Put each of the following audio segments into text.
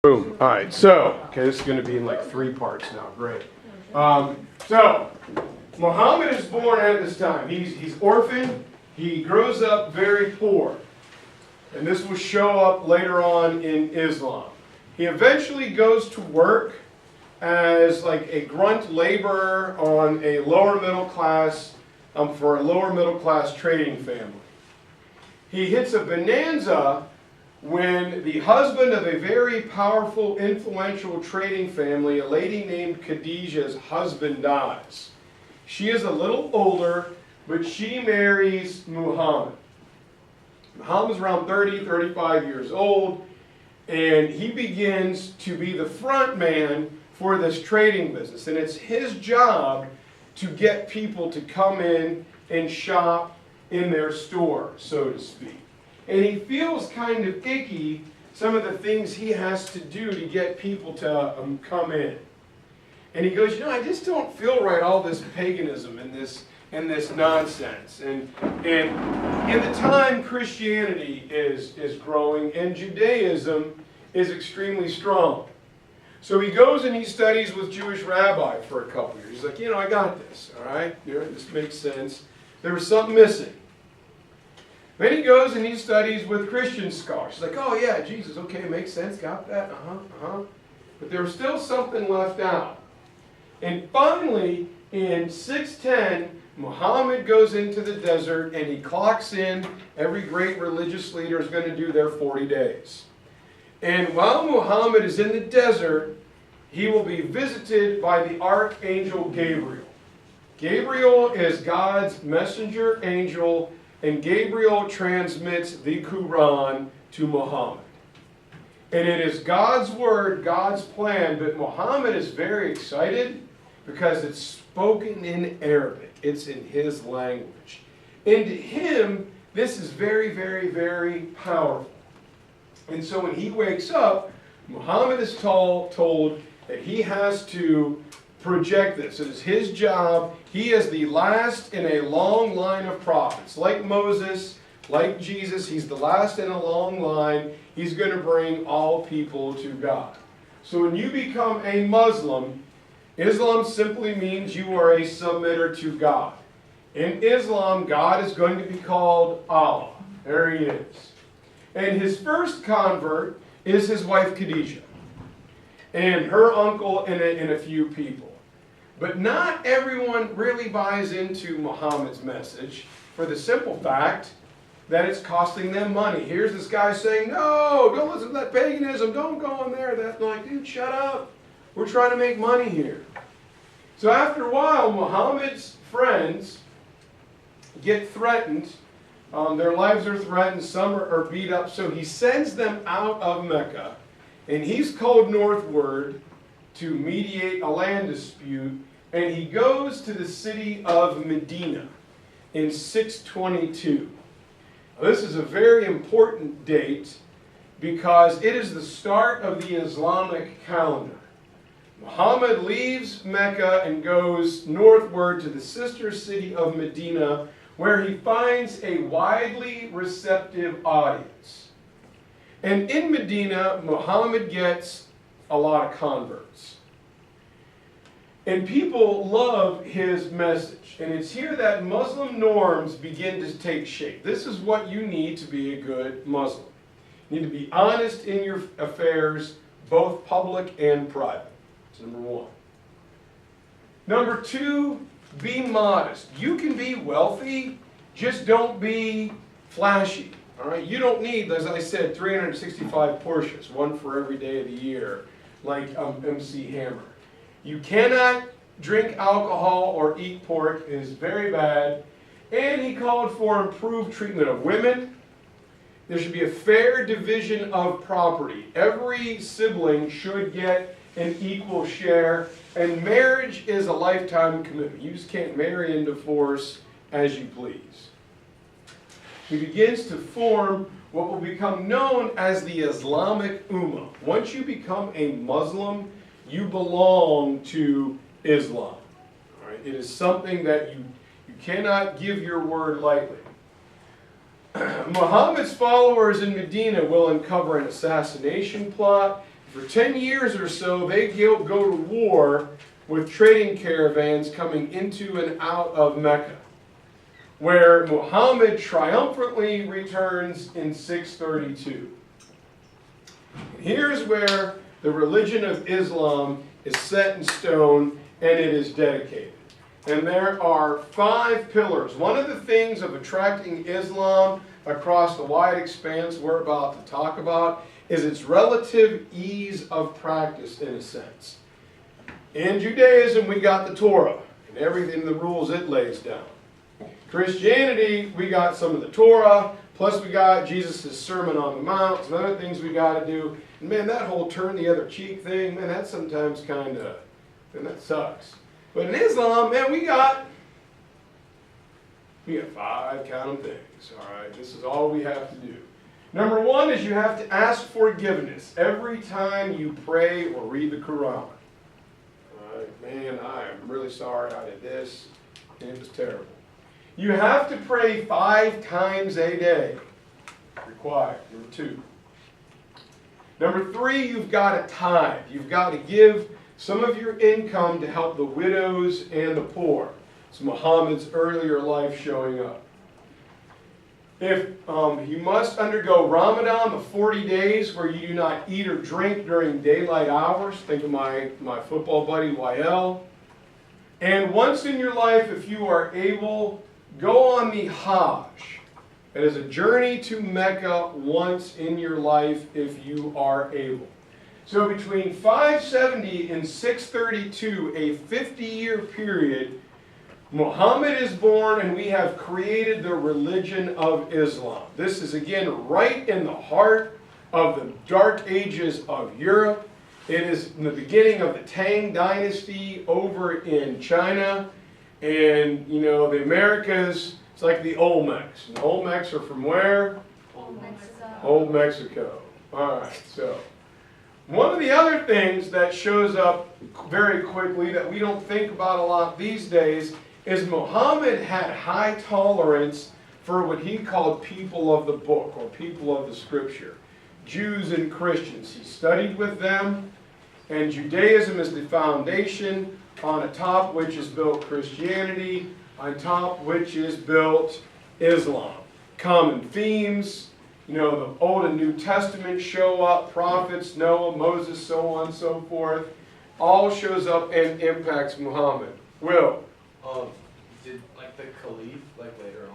Boom. All right, so, okay, this is going to be in like 3 parts now. Great. So, Muhammad is born at this time. He's orphaned. He grows up very poor. And this will show up later on in Islam. He eventually goes to work as like a grunt laborer on a lower middle class, for a lower middle class trading family. He hits a bonanza when the husband of a very powerful, influential trading family, a lady named Khadijah's husband, dies. She is a little older, but she marries Muhammad. Muhammad's around 30, 35 years old, and he begins to be the front man for this trading business. And it's his job to get people to come in and shop in their store, so to speak. And he feels kind of icky, some of the things he has to do to get people to come in. And he goes, I just don't feel right, all this paganism and this nonsense. And in the time, Christianity is growing and Judaism is extremely strong. So he goes and he studies with Jewish rabbi for a couple years. He's like, I got this, all right? This makes sense. There was something missing. Then he goes and he studies with Christian scholars. He's like, oh yeah, Jesus, okay, makes sense, got that, But there was still something left out. And finally, in 610, Muhammad goes into the desert and he clocks in. Every great religious leader is going to do their 40 days. And while Muhammad is in the desert, he will be visited by the archangel Gabriel. Gabriel is God's messenger angel, and Gabriel transmits the Quran to Muhammad. And it is God's word, God's plan, but Muhammad is very excited because it's spoken in Arabic. It's in his language. And to him, this is very, very, very powerful. And so when he wakes up, Muhammad is told that he has to project this. It is his job. He is the last in a long line of prophets. Like Moses, like Jesus, he's the last in a long line. He's going to bring all people to God. So when you become a Muslim, Islam simply means you are a submitter to God. In Islam, God is going to be called Allah. There he is. And his first convert is his wife Khadijah, and her uncle and a few people. But not everyone really buys into Muhammad's message for the simple fact that it's costing them money. Here's this guy saying, no, don't listen to that paganism, don't go in there. That's like, dude, shut up. We're trying to make money here. So after a while, Muhammad's friends get threatened. Their lives are threatened. Some are beat up. So he sends them out of Mecca, and he's called northward to mediate a land dispute. And he goes to the city of Medina in 622. Now, this is a very important date because it is the start of the Islamic calendar. Muhammad leaves Mecca and goes northward to the sister city of Medina, where he finds a widely receptive audience. And in Medina, Muhammad gets a lot of converts. And people love his message. And it's here that Muslim norms begin to take shape. This is what you need to be a good Muslim. You need to be honest in your affairs, both public and private. That's number one. Number two, be modest. You can be wealthy, just don't be flashy. All right? You don't need, as I said, 365 Porsches, one for every day of the year, like MC Hammer. You cannot drink alcohol or eat pork. It is very bad. And he called for improved treatment of women. There should be a fair division of property. Every sibling should get an equal share. And marriage is a lifetime commitment. You just can't marry and divorce as you please. He begins to form what will become known as the Islamic Ummah. Once you become a Muslim, you belong to Islam. All right? It is something that you cannot give your word lightly. Muhammad's followers in Medina will uncover an assassination plot. For 10 years or so, they go to war with trading caravans coming into and out of Mecca, where Muhammad triumphantly returns in 632. Here's where the religion of Islam is set in stone and it is dedicated. And there are 5 pillars. One of the things of attracting Islam across the wide expanse we're about to talk about is its relative ease of practice, in a sense. In Judaism, we got the Torah and everything, the rules it lays down. Christianity, we got some of the Torah, plus we got Jesus' Sermon on the Mount, some other things we got to do. And man, that whole turn the other cheek thing, man, that sometimes kind of, man, that sucks. But in Islam, man, we got 5, count them, things, all right? This is all we have to do. Number 1 is you have to ask forgiveness every time you pray or read the Quran. All right, man, I am really sorry I did this, and it was terrible. You have to pray 5 times a day. Required. Number 2. Number 3, you've got to tithe. You've got to give some of your income to help the widows and the poor. It's Muhammad's earlier life showing up. If you must undergo Ramadan, the 40 days where you do not eat or drink during daylight hours. Think of my football buddy, YL. And once in your life, if you are able, go on the Hajj. It is a journey to Mecca once in your life if you are able. So between 570 and 632, a 50-year period, Muhammad is born and we have created the religion of Islam. This is again right in the heart of the dark ages of Europe. It is in the beginning of the Tang dynasty over in China. And, you know, the Americas, it's like the Olmecs. And the Olmecs are from where? Old Mexico. Old Mexico. All right, so one of the other things that shows up very quickly that we don't think about a lot these days is Muhammad had high tolerance for what he called people of the book or people of the scripture, Jews and Christians. He studied with them, and Judaism is the foundation, on top which is built Christianity, on top which is built Islam. Common themes, you know, the Old and New Testament show up, prophets, Noah, Moses, so on and so forth, all shows up and impacts Muhammad. Will? Did like the Caliph, like later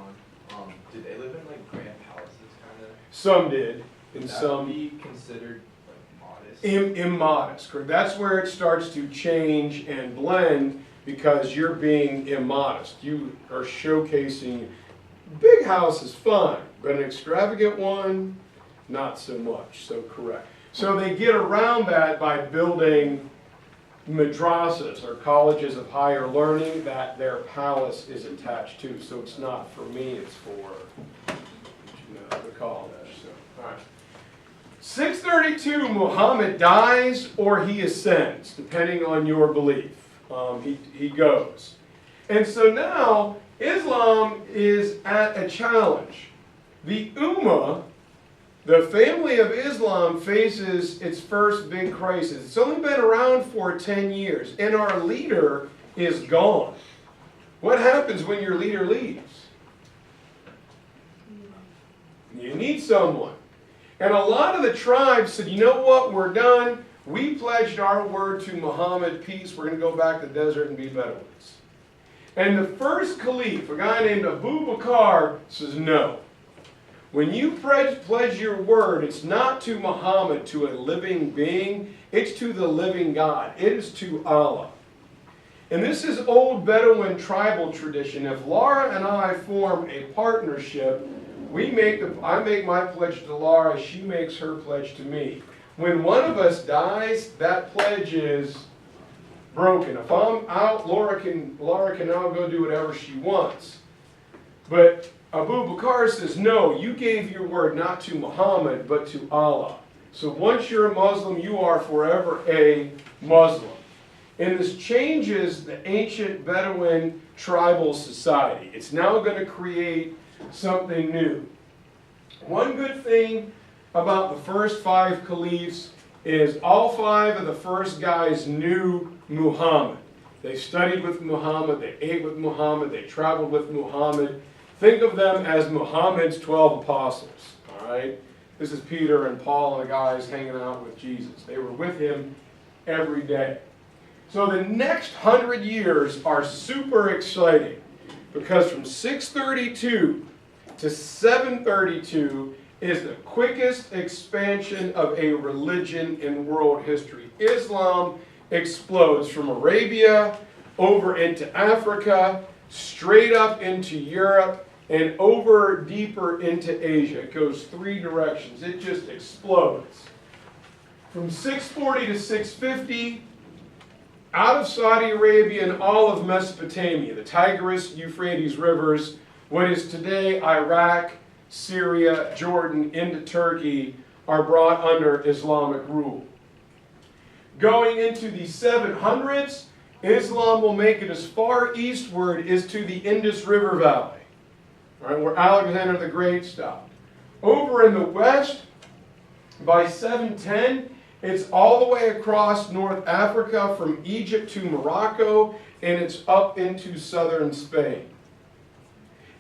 on, did they live in like grand palaces kind of? Some did, and Would some that be considered like modest? immodest. Correct. That's where it starts to change and blend because you're being immodest. You are showcasing. Big house is fine, but an extravagant one, not so much. So correct. So they get around that by building madrasas or colleges of higher learning that their palace is attached to. So it's not for me, it's for the college. So, all right. 632, Muhammad dies or he ascends, depending on your belief. He goes. And so now Islam is at a challenge. The Ummah, the family of Islam, faces its first big crisis. It's only been around for 10 years, and our leader is gone. What happens when your leader leaves? You need someone. And a lot of the tribes said, you know what, we're done. We pledged our word to Muhammad, peace. We're going to go back to the desert and be Bedouins. And the first caliph, a guy named Abu Bakr, says no. When you pledge your word, it's not to Muhammad, to a living being. It's to the living God. It is to Allah. And this is old Bedouin tribal tradition. If Laura and I form a partnership, I make my pledge to Laura, she makes her pledge to me. When one of us dies, that pledge is broken. If I'm out, Laura can now go do whatever she wants. But Abu Bakr says, no, you gave your word not to Muhammad, but to Allah. So once you're a Muslim, you are forever a Muslim. And this changes the ancient Bedouin tribal society. It's now going to create something new. One good thing about the first 5 caliphs is all 5 of the first guys knew Muhammad. They studied with Muhammad, they ate with Muhammad, they traveled with Muhammad. Think of them as Muhammad's 12 apostles, all right? This is Peter and Paul and the guys hanging out with Jesus. They were with him every day. So the next 100 years are super exciting because from 632 to 732 is the quickest expansion of a religion in world history. Islam explodes from Arabia over into Africa, straight up into Europe, and over deeper into Asia. It goes 3 directions. It just explodes. From 640 to 650, out of Saudi Arabia and all of Mesopotamia, the Tigris, Euphrates rivers, what is today Iraq, Syria, Jordan, into Turkey, are brought under Islamic rule. Going into the 700s, Islam will make it as far eastward as to the Indus River Valley, all right, where Alexander the Great stopped. Over in the west, by 710, it's all the way across North Africa from Egypt to Morocco, and it's up into southern Spain.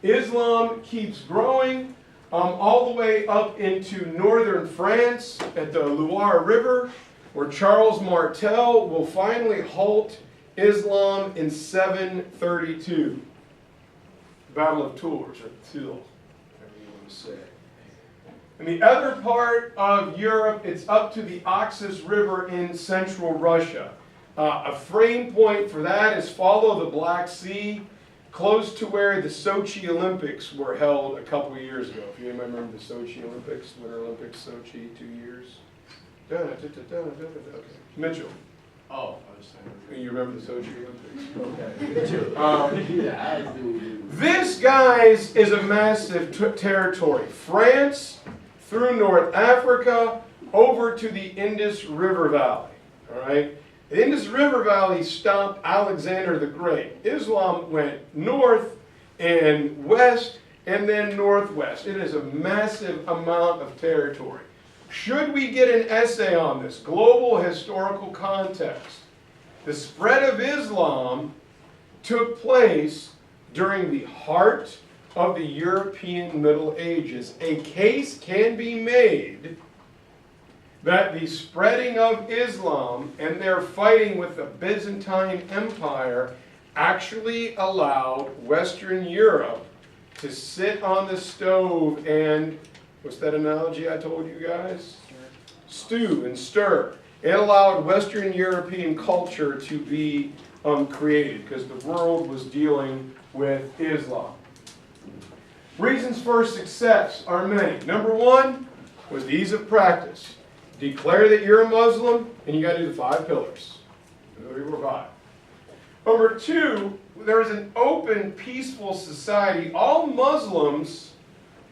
Islam keeps growing all the way up into northern France at the Loire River, where Charles Martel will finally halt Islam in 732. Battle of Tours, or Tours, whatever you want to say. In the other part of Europe, it's up to the Oxus River in central Russia. A frame point for that is follow the Black Sea, close to where the Sochi Olympics were held a couple of years ago. If you remember the Sochi Olympics, Winter Olympics, Sochi, 2 years. Okay. Mitchell. Oh, I was saying. You remember the Sochi Olympics? Okay. This, guys, is a massive territory. France, through North Africa, over to the Indus River Valley. All right? The Indus River Valley stopped Alexander the Great. Islam went north and west and then northwest. It is a massive amount of territory. Should we get an essay on this? Global historical context. The spread of Islam took place during the heart of the European Middle Ages. A case can be made that the spreading of Islam and their fighting with the Byzantine Empire actually allowed Western Europe to sit on the stove and, what's that analogy I told you guys? Stew and stir. It allowed Western European culture to be created because the world was dealing with Islam. Reasons for success are many. Number 1 was the ease of practice. Declare that you're a Muslim, and you got to do the 5 pillars. There were 5. Number 2, there was an open, peaceful society. All Muslims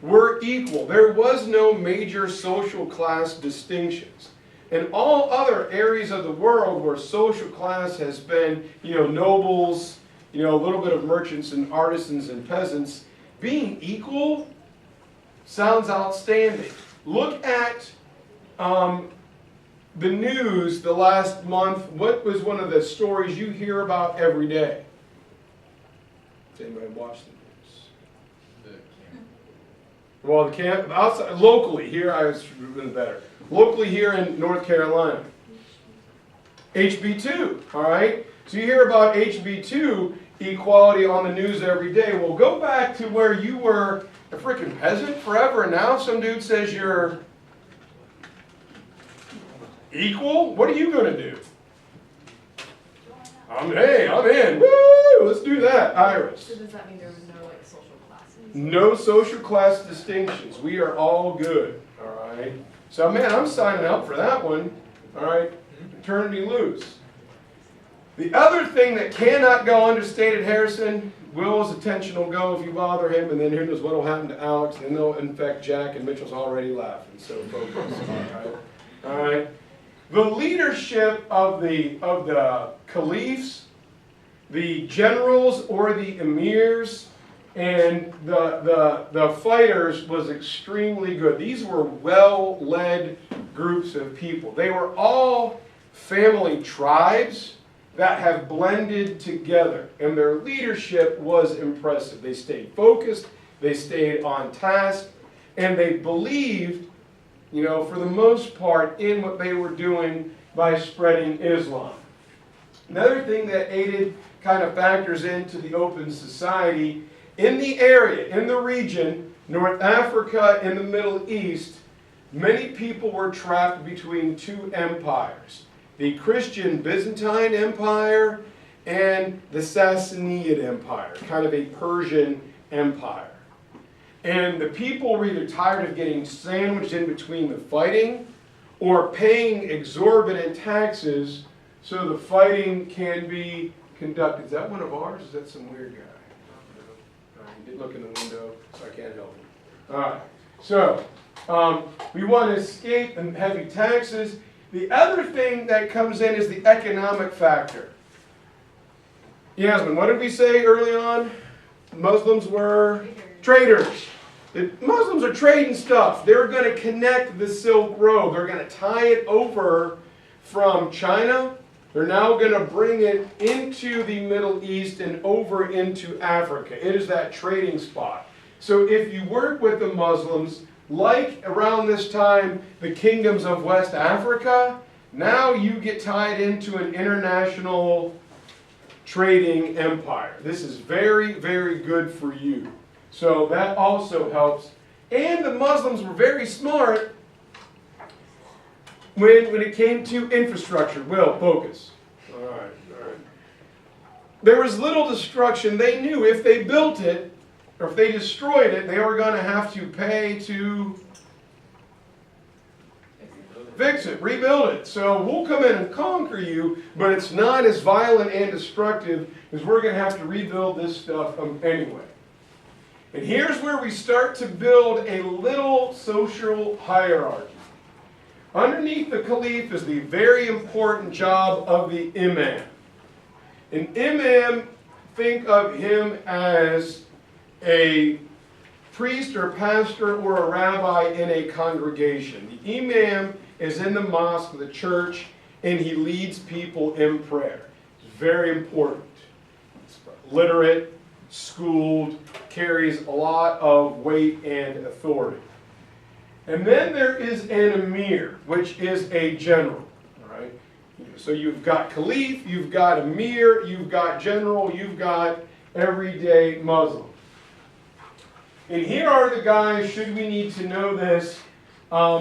were equal. There was no major social class distinctions. In all other areas of the world where social class has been, nobles, a little bit of merchants and artisans and peasants, being equal sounds outstanding. Look at the news the last month. What was one of the stories you hear about every day? Does anybody watch the news? Well, the camp outside, locally here, I was even better. Locally here in North Carolina, HB2. All right. So you hear about HB2 equality on the news every day. Well, go back to where you were a freaking peasant forever, and now some dude says you're equal. What are you going to do? I'm in. Woo! Let's do that, Iris. So does that mean there were no social classes? No social class distinctions. We are all good. All right. So, man, I'm signing up for that one. All right. Eternity loose. The other thing that cannot go understated, Harrison, Will's attention will go if you bother him, and then who knows what will happen to Alex, and then they'll infect Jack, and Mitchell's already laughing. So focus. All right. All right. The leadership of the caliphs, the generals or the emirs, and the fighters was extremely good. These were well-led groups of people. They were all family tribes that have blended together, and their leadership was impressive. They stayed focused, they stayed on task, and they believed, you know, for the most part, in what they were doing by spreading Islam. Another thing that aided kind of factors into the open society, in the area, in the region, North Africa and the Middle East, many people were trapped between two empires. The Christian Byzantine Empire and the Sassanid Empire, kind of a Persian empire. And the people were either tired of getting sandwiched in between the fighting or paying exorbitant taxes so the fighting can be conducted. Is that one of ours? Is that some weird guy? He did look in the window, so I can't help him. All right. So, we want to escape the heavy taxes. The other thing that comes in is the economic factor. Yasmin, what did we say early on? Muslims were traders. The Muslims are trading stuff. They're going to connect the Silk Road. They're going to tie it over from China. They're now going to bring it into the Middle East and over into Africa. It is that trading spot. So if you work with the Muslims, like around this time, the kingdoms of West Africa, now you get tied into an international trading empire. This is very, very good for you. So that also helps. And the Muslims were very smart when it came to infrastructure. Will, focus. All right, all right. There was little destruction. They knew if they built it, or if they destroyed it, they were going to have to pay to fix it, rebuild it. So we'll come in and conquer you, but it's not as violent and destructive because we're going to have to rebuild this stuff anyway. And here's where we start to build a little social hierarchy. Underneath the caliph is the very important job of the imam. An imam, think of him as a priest or pastor or a rabbi in a congregation. The imam is in the mosque, the church, and he leads people in prayer. It's very important. It's literate, schooled, carries a lot of weight and authority. And then there is an emir, which is a general. All right? So you've got caliph, you've got emir, you've got general, you've got everyday Muslim. And here are the guys, should we need to know this.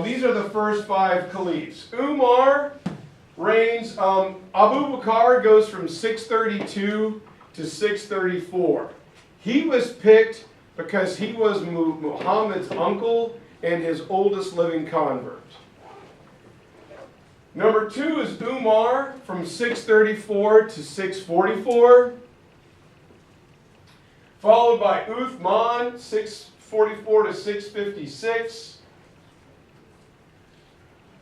These are the first 5 caliphs. Umar reigns, Abu Bakr goes from 632 to 634. He was picked because he was Muhammad's uncle and his oldest living convert. Number 2 is Umar from 634 to 644. Followed by Uthman, 644 to 656.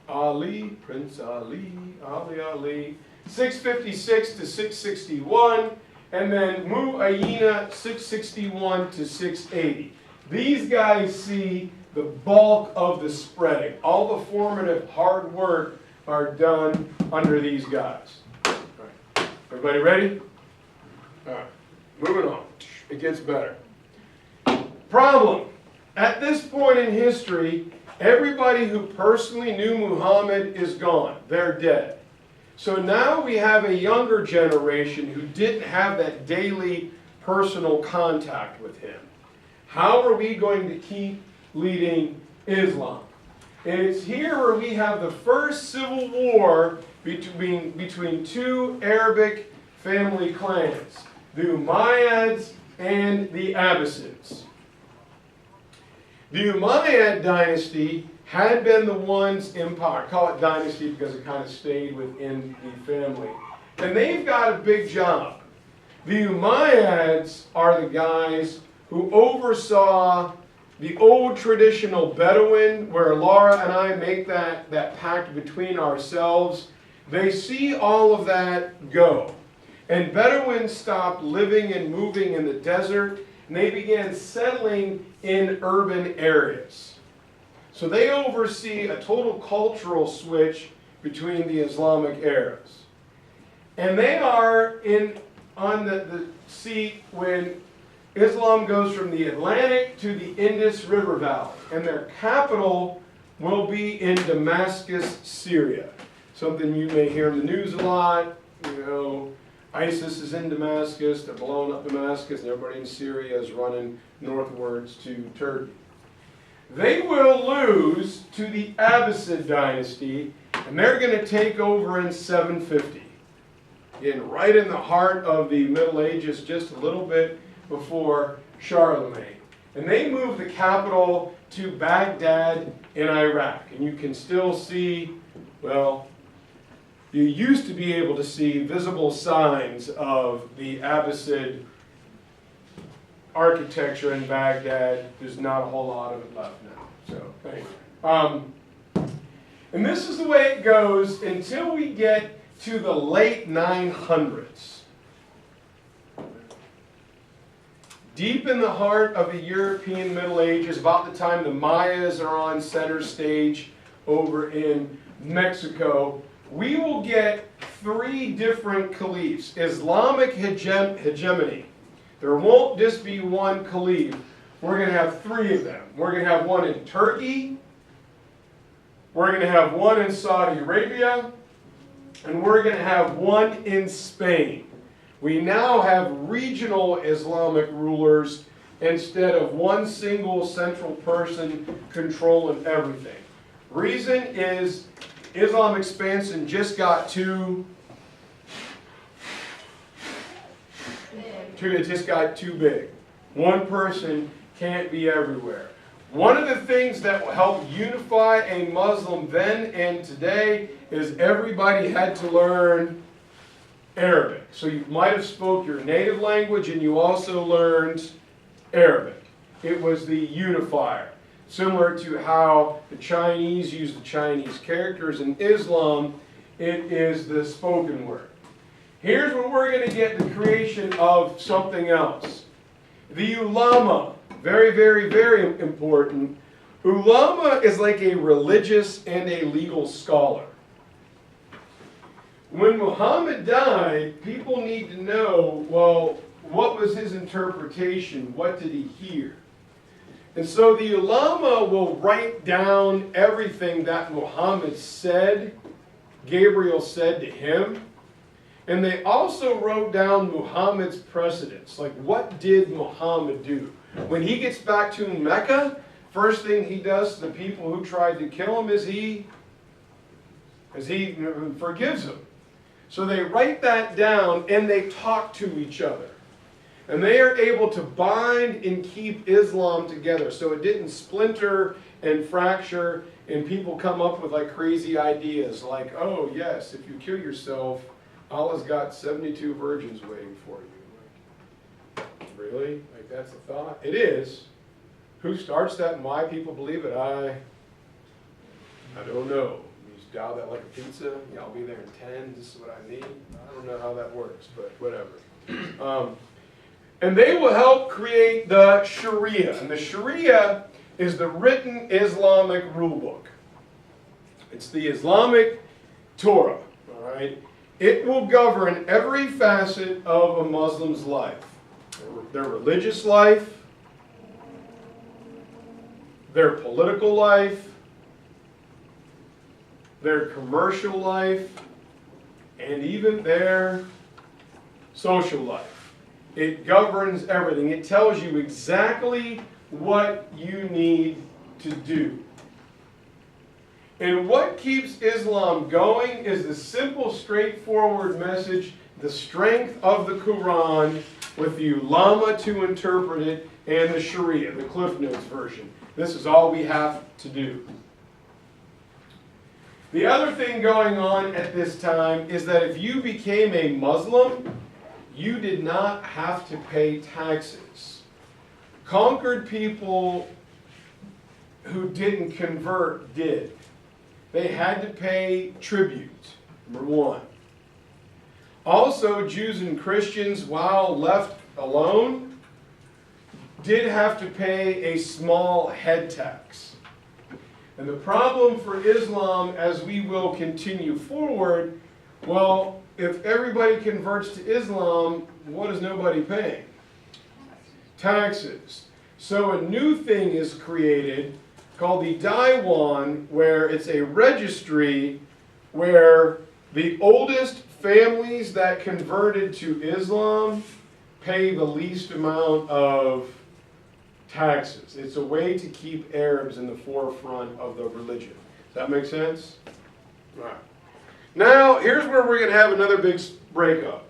Ali, Prince Ali, Ali, 656 to 661. And then Mu'ayyina, 661 to 680. These guys see the bulk of the spreading. All the formative hard work are done under these guys. All right. Everybody ready? All right. Moving on. It gets better. Problem. At this point in history, everybody who personally knew Muhammad is gone. They're dead. So now we have a younger generation who didn't have that daily personal contact with him. How are we going to keep leading Islam? And it's here where we have the first civil war between 2 Arabic family clans, the Umayyads and the Abbasids. The Umayyad dynasty had been the ones in power. I call it dynasty because it kind of stayed within the family. And they've got a big job. The Umayyads are the guys who oversaw the old traditional Bedouin, where Laura and I make that pact between ourselves. They see all of that go. And Bedouins stopped living and moving in the desert. and they began settling in urban areas. So they oversee a total cultural switch between the Islamic eras. And they are on the seat when Islam goes from the Atlantic to the Indus River Valley. And their capital will be in Damascus, Syria. Something you may hear in the news a lot. You know, ISIS is in Damascus, they're blowing up Damascus, and everybody in Syria is running northwards to Turkey. They will lose to the Abbasid dynasty, and they're going to take over in 750. Right in the heart of the Middle Ages, just a little bit before Charlemagne. And they move the capital to Baghdad in Iraq. And you can still see, well, you used to be able to see visible signs of the Abbasid architecture in Baghdad. There's not a whole lot of it left now. So, anyway. And this is the way it goes until we get to the late 900s. Deep in the heart of the European Middle Ages, about the time the Mayas are on center stage over in Mexico, we will get three different caliphs. Islamic hegemony. There won't just be one caliph. We're going to have three of them. We're going to have one in Turkey, we're going to have one in Saudi Arabia, and we're going to have one in Spain. We now have regional Islamic rulers instead of one single central person controlling everything. Reason is Islam expansion just got too big. One person can't be everywhere. One of the things that will help unify a Muslim then and today is everybody had to learn Arabic. So you might have spoke your native language and you also learned Arabic. It was the unifier. Similar to how the Chinese use the Chinese characters in Islam, it is the spoken word. Here's where we're going to get the creation of something else. The ulama. Very, very, very important. Ulama is like a religious and a legal scholar. When Muhammad died, people need to know, well, what was his interpretation? What did he hear? And so the ulama will write down everything that Muhammad said, Gabriel said to him. And they also wrote down Muhammad's precedents. Like, what did Muhammad do? When he gets back to Mecca, first thing he does to the people who tried to kill him is he forgives them. So they write that down and they talk to each other. And they are able to bind and keep Islam together so it didn't splinter and fracture and people come up with like crazy ideas like, oh yes, if you kill yourself, Allah's got 72 virgins waiting for you. Like, really? Like that's a thought? It is. Who starts that and why people believe it? I don't know. You just dial that like a pizza. Yeah, I'll be there in 10. This is what I need. I don't know how that works, but whatever. And they will help create the Sharia. And the Sharia is the written Islamic rule book. It's the Islamic Torah. All right? It will govern every facet of a Muslim's life. Their religious life, their political life, their commercial life, and even their social life. It governs everything. It tells you exactly what you need to do. And what keeps Islam going is the simple, straightforward message, the strength of the Quran with the ulama to interpret it, and the Sharia, the Cliff Notes version. This is all we have to do. The other thing going on at this time is that if you became a Muslim, you did not have to pay taxes. Conquered people who didn't convert did. They had to pay tribute, number one. Also, Jews and Christians, while left alone, did have to pay a small head tax. And the problem for Islam, as we will continue forward, well, if everybody converts to Islam, what is nobody paying? Taxes. So a new thing is created called the Diwan, where it's a registry where the oldest families that converted to Islam pay the least amount of taxes. It's a way to keep Arabs in the forefront of the religion. Does that make sense? All right. Now, here's where we're going to have another big breakup.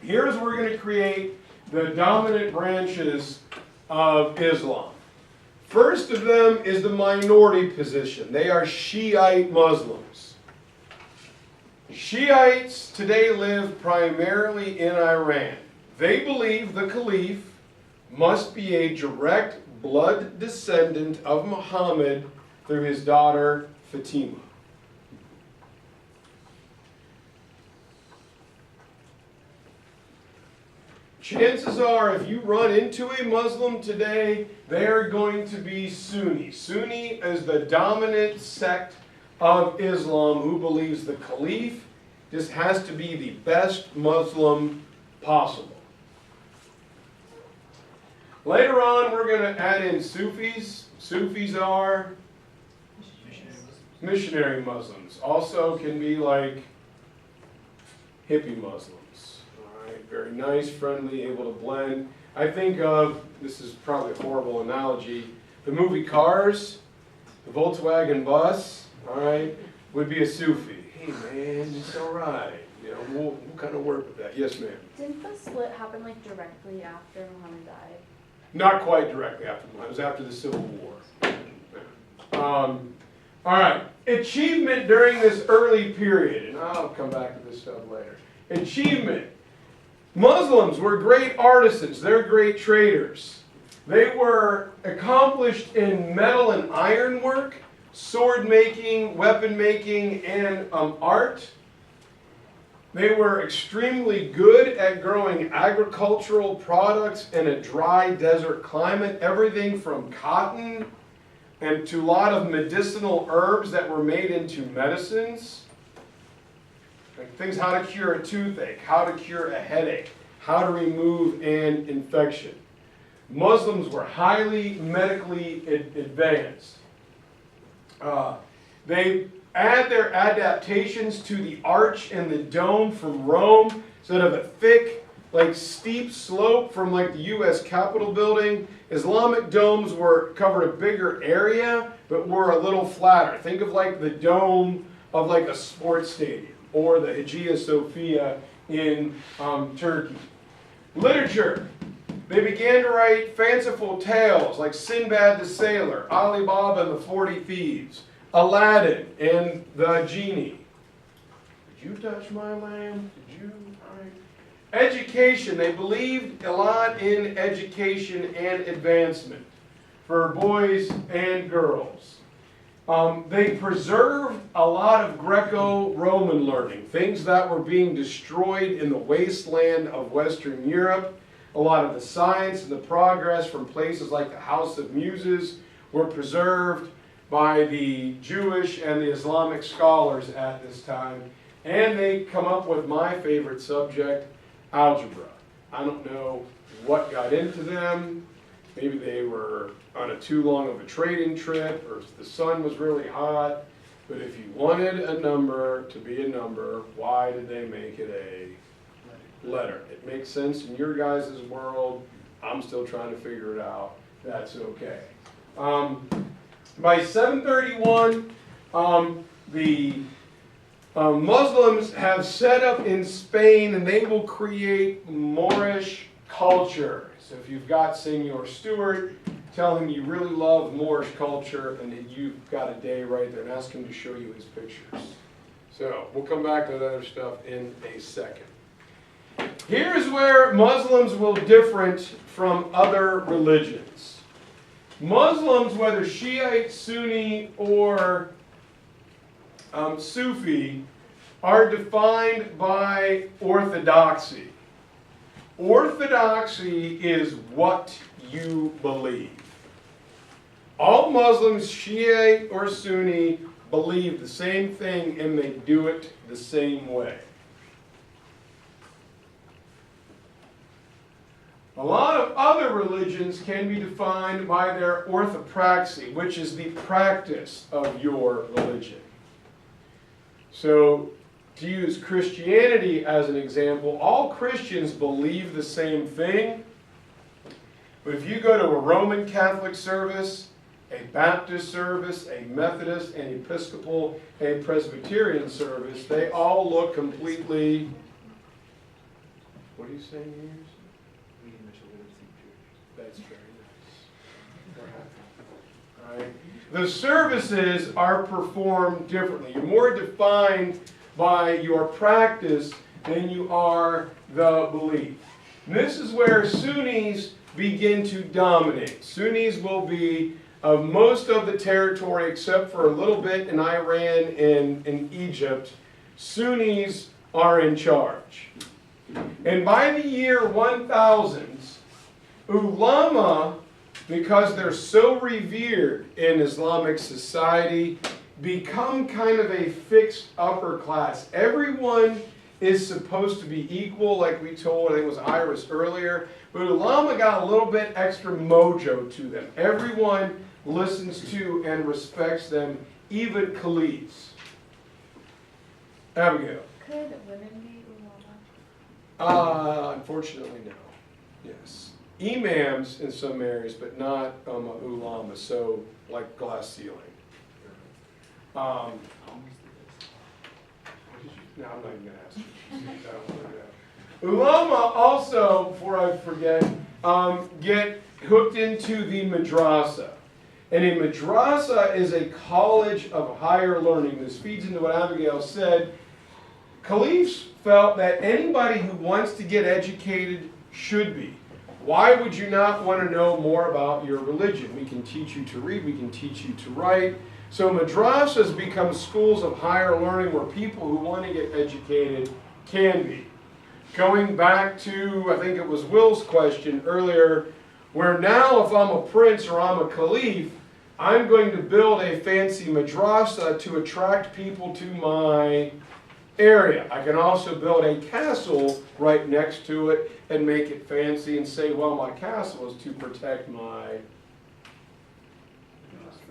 Here's where we're going to create the dominant branches of Islam. First of them is the minority position. They are Shiite Muslims. Shiites today live primarily in Iran. They believe the Caliph must be a direct blood descendant of Muhammad through his daughter Fatima. Chances are, if you run into a Muslim today, they are going to be Sunni. Sunni is the dominant sect of Islam who believes the Caliph just has to be the best Muslim possible. Later on, we're going to add in Sufis. Sufis are missionary Muslims. Also can be like hippie Muslims. All right, very nice, friendly, able to blend. I think of, this is probably a horrible analogy, the movie Cars, the Volkswagen bus, all right, would be a Sufi. Hey man, it's all right. You know, we'll kind of work with that. Yes, ma'am. Didn't the split happen like directly after Muhammad died? Not quite directly after Muhammad. It was after the Civil War. All right. Achievement during this early period, and I'll come back to this stuff later. Achievement. Muslims were great artisans. They're great traders. They were accomplished in metal and iron work, sword making, weapon making, and art. They were extremely good at growing agricultural products in a dry desert climate, everything from cotton and to a lot of medicinal herbs that were made into medicines. Like things how to cure a toothache, how to cure a headache, how to remove an infection. Muslims were highly medically advanced. They add their adaptations to the arch and the dome from Rome instead of a thick, like steep slope from like the U.S. Capitol building. Islamic domes covered a bigger area, but were a little flatter. Think of like the dome of like a sports stadium or the Hagia Sophia in Turkey. Literature. They began to write fanciful tales like Sinbad the Sailor, Ali Baba and the 40 Thieves, Aladdin and the Genie. Did you touch my lamb? Did you? All right. Education. They believed a lot in education and advancement for boys and girls. They preserved a lot of Greco-Roman learning, things that were being destroyed in the wasteland of Western Europe. A lot of the science and the progress from places like the House of Muses were preserved by the Jewish and the Islamic scholars at this time. And they come up with my favorite subject, algebra. I don't know what got into them. Maybe they were on a too long of a trading trip, or the sun was really hot. But if you wanted a number to be a number, why did they make it a letter? It makes sense in your guys' world. I'm still trying to figure it out. That's okay. By 731, the Muslims have set up in Spain, and they will create Moorish culture. So if you've got Senor Stewart, tell him you really love Moorish culture, and that you've got a day right there, and ask him to show you his pictures. So we'll come back to that other stuff in a second. Here's where Muslims will differ from other religions. Muslims, whether Shiite, Sunni, or Sufi, are defined by orthodoxy. Orthodoxy is what you believe. All Muslims, Shia or Sunni, believe the same thing and they do it the same way. A lot of other religions can be defined by their orthopraxy, which is the practice of your religion. So, to use Christianity as an example, all Christians believe the same thing. But if you go to a Roman Catholic service, a Baptist service, a Methodist, an Episcopal, a Presbyterian service, they all look completely... What are you saying here? That's very nice. All right. The services are performed differently. You're more defined by your practice than you are the belief. And this is where Sunnis begin to dominate. Sunnis will be of most of the territory except for a little bit in Iran and in Egypt. Sunnis are in charge. And by the year 1000, ulama, because they're so revered in Islamic society, become kind of a fixed upper class. Everyone is supposed to be equal, like we told, I think it was Iris earlier, but ulama got a little bit extra mojo to them. Everyone listens to and respects them, even caliphs. Abigail. Could women be ulama? Unfortunately, no. Yes. Imams in some areas, but not ulama, so like glass ceiling. No, I'm not even going to ask you. I don't want to know. Ulama also, before I forget, get hooked into the madrasa. And a madrasa is a college of higher learning. This feeds into what Abigail said. Caliphs felt that anybody who wants to get educated should be. Why would you not want to know more about your religion? We can teach you to read, we can teach you to write. So madrasas become schools of higher learning where people who want to get educated can be. Going back to, I think it was Will's question earlier, where now if I'm a prince or I'm a caliph, I'm going to build a fancy madrasa to attract people to my area. I can also build a castle right next to it and make it fancy and say, well, my castle is to protect my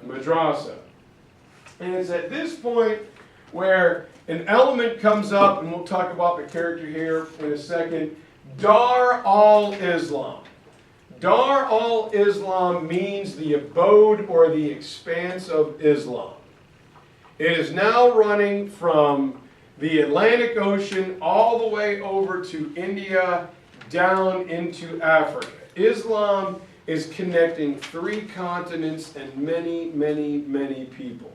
madrasa. And it's at this point where an element comes up, and we'll talk about the character here in a second, Dar al-Islam. Dar al-Islam means the abode or the expanse of Islam. It is now running from the Atlantic Ocean all the way over to India, down into Africa. Islam is connecting 3 continents and many, many, many people.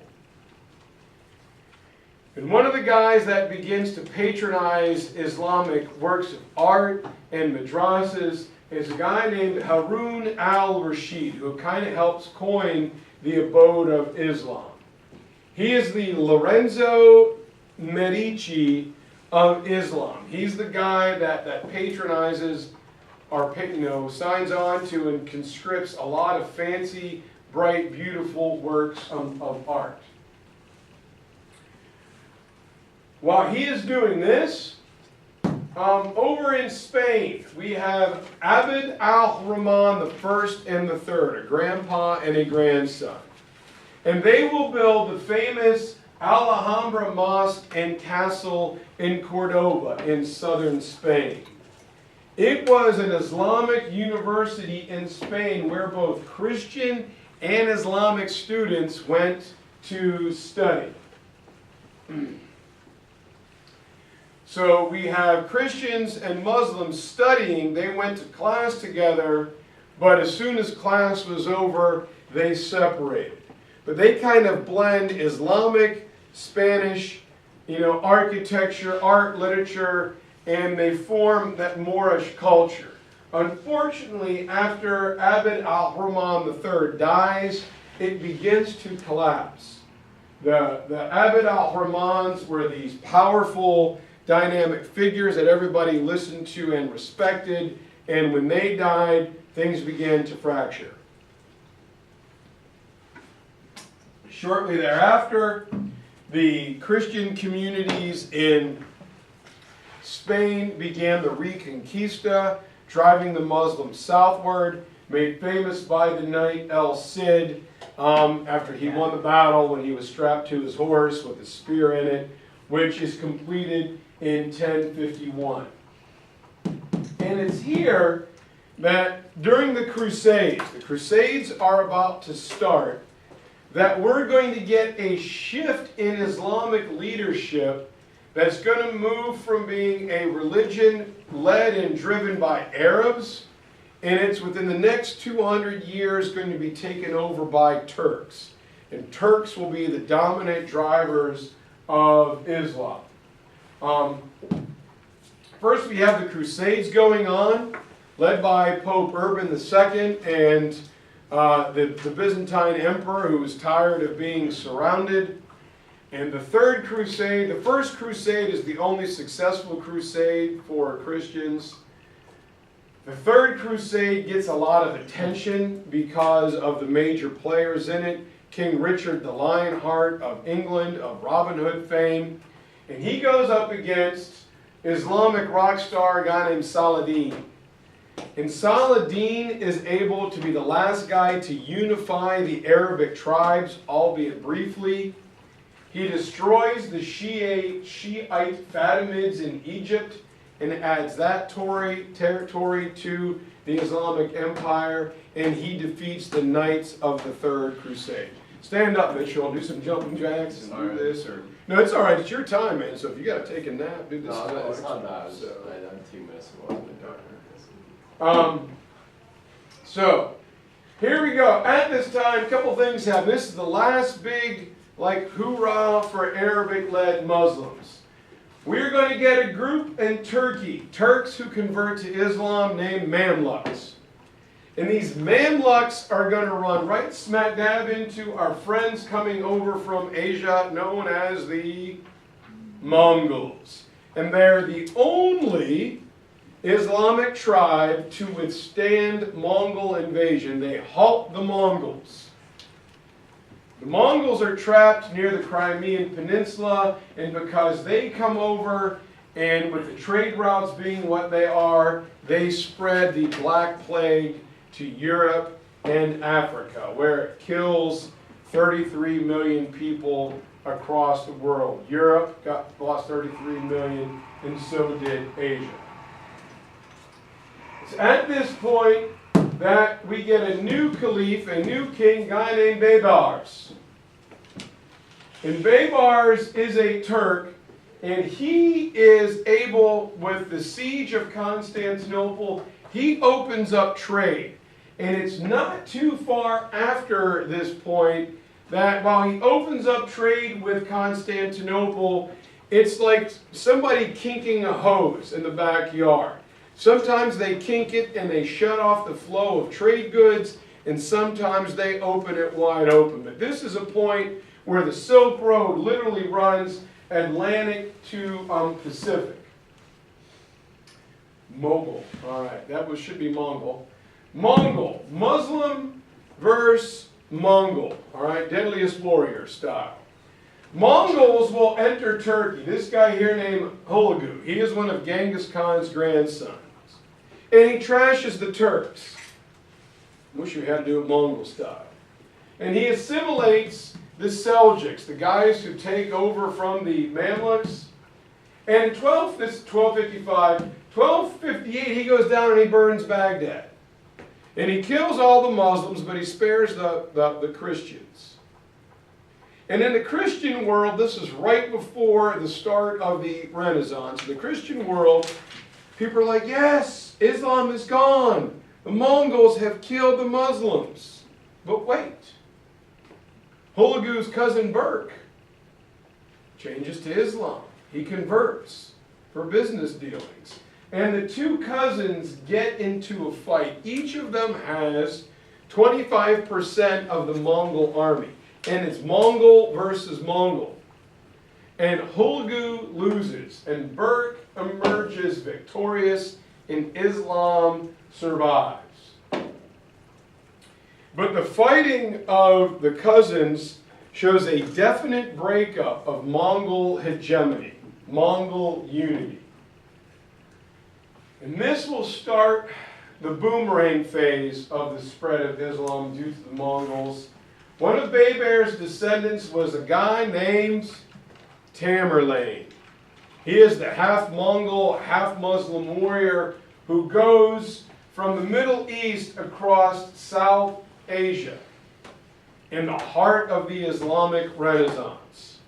And one of the guys that begins to patronize Islamic works of art and madrasas is a guy named Harun al-Rashid, who kind of helps coin the abode of Islam. He is the Lorenzo Medici of Islam. He's the guy that patronizes or signs on to and conscripts a lot of fancy, bright, beautiful works of art. While he is doing this, over in Spain, we have Abd al-Rahman the first and the third, a grandpa and a grandson. And they will build the famous Alhambra Mosque and Castle in Cordoba in southern Spain. It was an Islamic university in Spain where both Christian and Islamic students went to study. So we have Christians and Muslims studying. They went to class together, but as soon as class was over, they separated. But they kind of blend Islamic, Spanish, architecture, art, literature, and they form that Moorish culture. Unfortunately, after Abd al-Rahman III dies, it begins to collapse. The Abd al-Rahmans were these powerful, dynamic figures that everybody listened to and respected, and when they died, things began to fracture. Shortly thereafter, the Christian communities in Spain began the Reconquista, driving the Muslims southward, made famous by the knight El Cid after he won the battle when he was strapped to his horse with a spear in it, which is completed in 1051. And it's here that during the Crusades are about to start, that we're going to get a shift in Islamic leadership that's going to move from being a religion led and driven by Arabs, and it's within the next 200 years going to be taken over by Turks. And Turks will be the dominant drivers of Islam. First we have the Crusades going on, led by Pope Urban II and the Byzantine Emperor, who was tired of being surrounded. And the Third Crusade, the First Crusade is the only successful crusade for Christians. The Third Crusade gets a lot of attention because of the major players in it. King Richard the Lionheart of England, of Robin Hood fame. And he goes up against Islamic rock star, a guy named Saladin. And Saladin is able to be the last guy to unify the Arabic tribes, albeit briefly. He destroys the Shiite Fatimids in Egypt and adds that territory to the Islamic Empire, and he defeats the Knights of the Third Crusade. Stand up, Mitchell, do some jumping jacks and do this. No, it's all right. It's your time, man. So if you got to take a nap, do this. No, it's not bad. So. I'm 2 minutes away. So here we go. At this time, a couple things happen. This is the last big, hoorah for Arabic-led Muslims. We're going to get a group in Turkey, Turks who convert to Islam, named Mamluks. And these Mamluks are going to run right smack dab into our friends coming over from Asia, known as the Mongols. And they're the only Islamic tribe to withstand Mongol invasion. They halt the Mongols. The Mongols are trapped near the Crimean Peninsula, and because they come over, and with the trade routes being what they are, they spread the Black Plague to Europe and Africa, where it kills 33 million people across the world. Europe lost 33 million, and so did Asia. It's at this point that we get a new caliph, a new king, a guy named Baybars. And Baybars is a Turk, and he is able, with the siege of Constantinople, he opens up trade. And it's not too far after this point that while he opens up trade with Constantinople, it's like somebody kinking a hose in the backyard. Sometimes they kink it and they shut off the flow of trade goods, and sometimes they open it wide open. But this is a point where the Silk Road literally runs Atlantic to Pacific. Mogul. All right, that should be Mongol. Mongol. Muslim versus Mongol. All right, Deadliest Warrior style. Mongols will enter Turkey. This guy here named Hulagu. He is one of Genghis Khan's grandsons. And he trashes the Turks. Wish we had to do it Mongol style. And he assimilates the Seljuks, the guys who take over from the Mamluks. And in 1255, 1258, he goes down and he burns Baghdad. And he kills all the Muslims, but he spares the Christians. And in the Christian world, this is right before the start of the Renaissance. In the Christian world, people are like, yes, Islam is gone. The Mongols have killed the Muslims. But wait. Hulagu's cousin Burke changes to Islam. He converts for business dealings. And the two cousins get into a fight. Each of them has 25% of the Mongol army. And it's Mongol versus Mongol. and Hulgu loses, and Burke emerges victorious, and Islam survives. But the fighting of the cousins shows a definite breakup of Mongol hegemony, Mongol unity. And this will start the boomerang phase of the spread of Islam due to the Mongols. One of Bayber's descendants was a guy named Tamerlane. He is the half Mongol, half Muslim warrior who goes from the Middle East across South Asia in the heart of the Islamic Renaissance.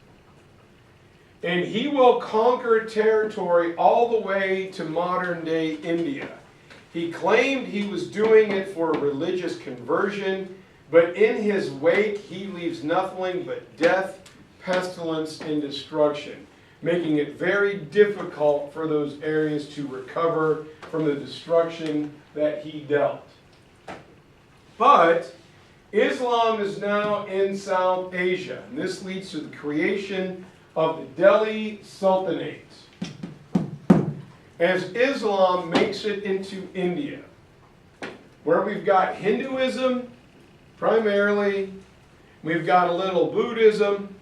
And he will conquer territory all the way to modern-day India. He claimed he was doing it for religious conversion, but in his wake he leaves nothing but death, pestilence, and destruction, making it very difficult for those areas to recover from the destruction that he dealt. But Islam is now in South Asia, and this leads to the creation of the Delhi Sultanate, as Islam makes it into India, where we've got Hinduism primarily, we've got a little Buddhism,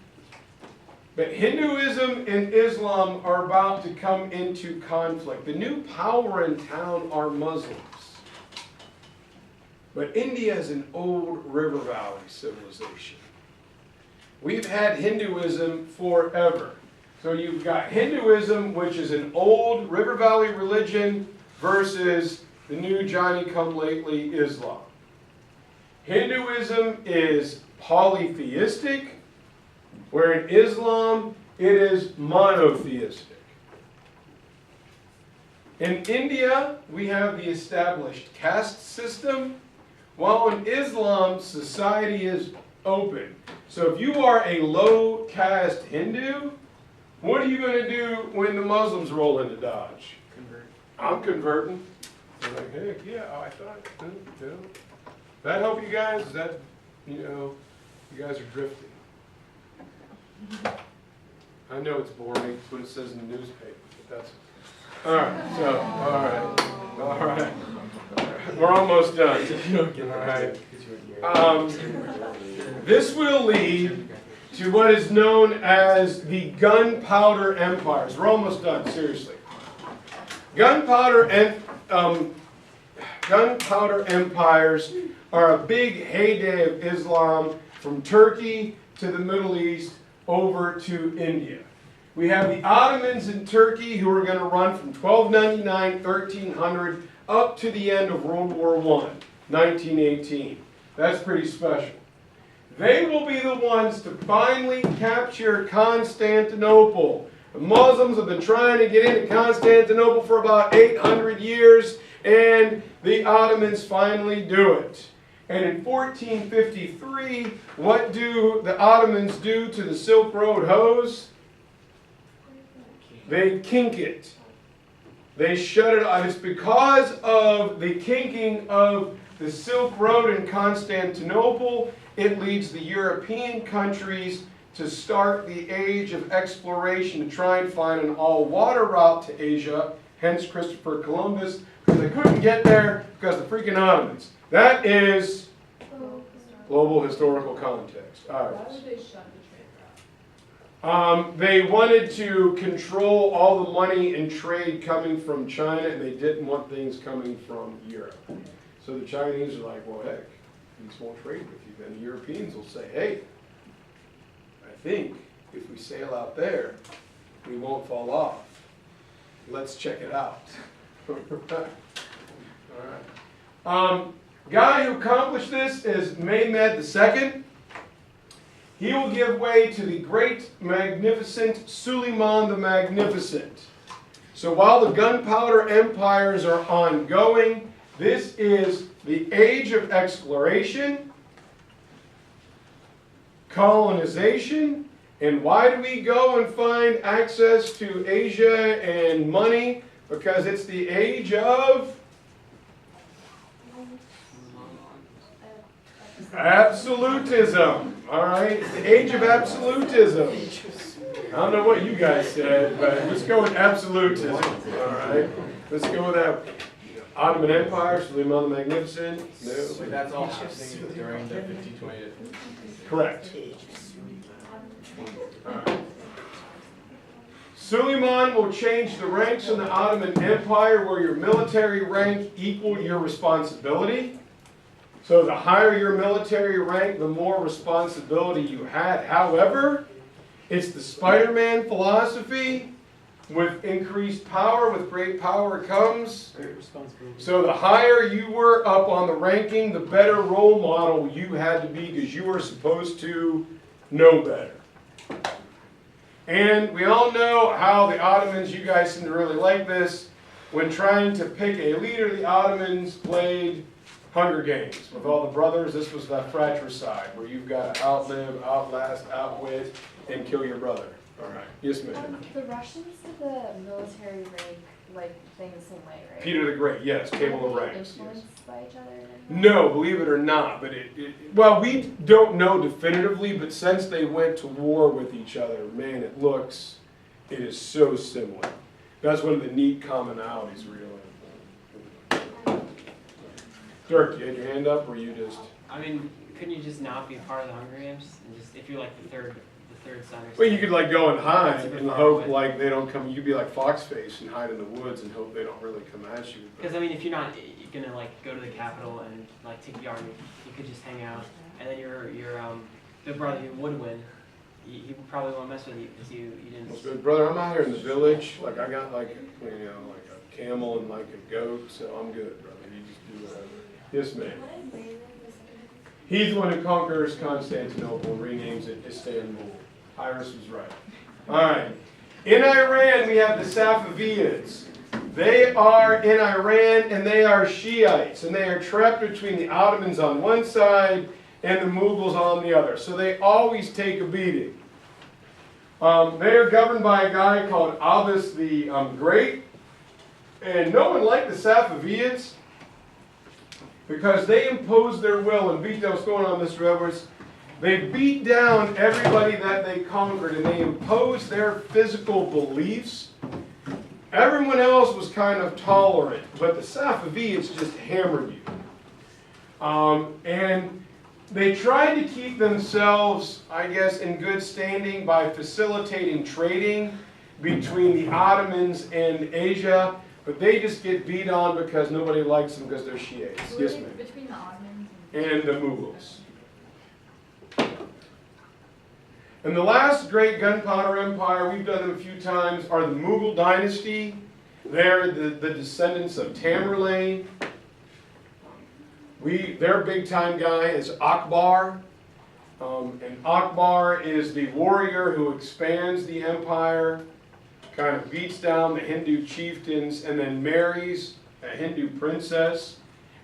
but Hinduism and Islam are about to come into conflict. The new power in town are Muslims. But India is an old river valley civilization. We've had Hinduism forever. So you've got Hinduism, which is an old river valley religion, versus the new Johnny-come-lately Islam. Hinduism is polytheistic, where in Islam it is monotheistic. In India, we have the established caste system, while in Islam, society is open. So if you are a low caste Hindu, what are you going to do when the Muslims roll into Dodge? Convert. I'm converting. They're like, hey, yeah, I thought, that help you guys? Is that, you guys are drifting. I know it's boring, it's what it says in the newspaper, but that's, all right, we're almost done. All right. This will lead to what is known as the gunpowder empires. We're almost done, seriously. Gunpowder empires are a big heyday of Islam from Turkey to the Middle East over to India. We have the Ottomans in Turkey who are going to run from 1299, 1300 up to the end of World War I, 1918. That's pretty special. They will be the ones to finally capture Constantinople. The Muslims have been trying to get into Constantinople for about 800 years, and the Ottomans finally do it. And in 1453, what do the Ottomans do to the Silk Road hose? They kink it. They shut it off. It's because of the kinking of the Silk Road in Constantinople, it leads the European countries to start the age of exploration to try and find an all-water route to Asia, hence Christopher Columbus, because they couldn't get there because of the freaking Ottomans. That is global historical context. All right. Why would they shut the trade route? They wanted to control all the money and trade coming from China, and they didn't want things coming from Europe. So the Chinese are like, well, heck, we just won't trade with you. Then the Europeans will say, hey, I think if we sail out there, we won't fall off. Let's check it out. All right. Guy who accomplished this is Mehmed II. He will give way to the great, magnificent Suleiman the Magnificent. So while the gunpowder empires are ongoing, this is the age of exploration, colonization, and why do we go and find access to Asia and money? Because it's the age of absolutism. All right, it's the age of absolutism. I don't know what you guys said, but let's go with absolutism. All right, let's go with that. Ottoman Empire, Suleiman the Magnificent. No. So that's all happening during the 1520 to 1560. Correct. Alright. Suleiman will change the ranks in the Ottoman Empire where your military rank equaled your responsibility. So the higher your military rank, the more responsibility you had. However, it's the Spider-Man philosophy. With increased power, with great power comes Great responsibility. So the higher you were up on the ranking, the better role model you had to be because you were supposed to know better. And we all know how the Ottomans, you guys seem to really like this, when trying to pick a leader, the Ottomans played Hunger Games with all the brothers. This was that fratricide where you've got to outlive, outlast, outwit, and kill your brother. All right. Yes, ma'am. The Russians did the military rank like thing the same way, right? Peter the Great, yes, table of Were they ranks. Yes. influenced by each other? No, believe it or not, but well, we don't know definitively, but since they went to war with each other, man, it is so similar. That's one of the neat commonalities, really. Dirk, you had your hand up, or you just? I mean, couldn't you just not be a part of the Hunger Games? And just if you're like the third son or something? Well, you could like go and hide Super and far hope away. like they don't come. You'd be like Foxface and hide in the woods and hope they don't really come at you. But- Because I mean, if you're not gonna like go to the capital and like take the army, you could just hang out, and then your the brother who would win, he probably won't mess with you because you didn't. Well, good brother, I'm out here in the village. Like I got like like a camel and like a goat, so I'm good, brother. You just do whatever. Yes, ma'am. He's the one who conquers Constantinople and renames it Istanbul. Iris was right. All right. In Iran, we have the Safavids. They are in Iran, and they are Shiites, and they are trapped between the Ottomans on one side and the Mughals on the other. So they always take a beating. They are governed by a guy called Abbas the Great, and no one liked the Safavids because they imposed their will and beat down. What's going on, Mr. Edwards? They beat down everybody that they conquered, and they imposed their physical beliefs. Everyone else was kind of tolerant, but the Safavids just hammered you. And they tried to keep themselves, I guess, in good standing by facilitating trading between the Ottomans and Asia, but they just get beat on because nobody likes them because they're Shiites. Yes, ma'am. Between the Ottomans And the Mughals. And the last great gunpowder empire, we've done them a few times, are the Mughal dynasty. They're the descendants of Tamerlane. Their big time guy is Akbar. And Akbar is the warrior who expands the empire, kind of beats down the Hindu chieftains, and then marries a Hindu princess,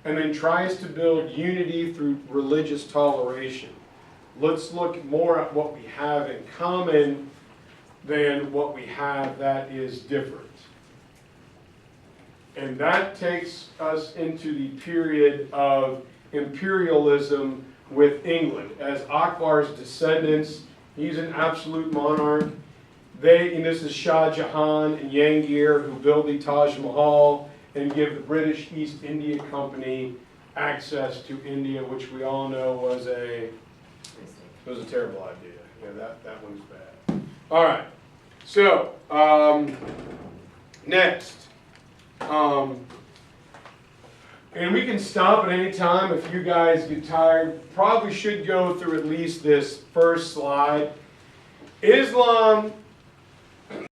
and then tries to build unity through religious toleration. Let's look more at what we have in common than what we have that is different. And that takes us into the period of imperialism with England. As Akbar's descendants, he's an absolute monarch. And this is Shah Jahan and Jahangir who build the Taj Mahal and give the British East India Company access to India, which we all know was a terrible idea. Yeah, that one's bad. All right. So, next. And we can stop at any time if you guys get tired. Probably should go through at least this first slide. Islam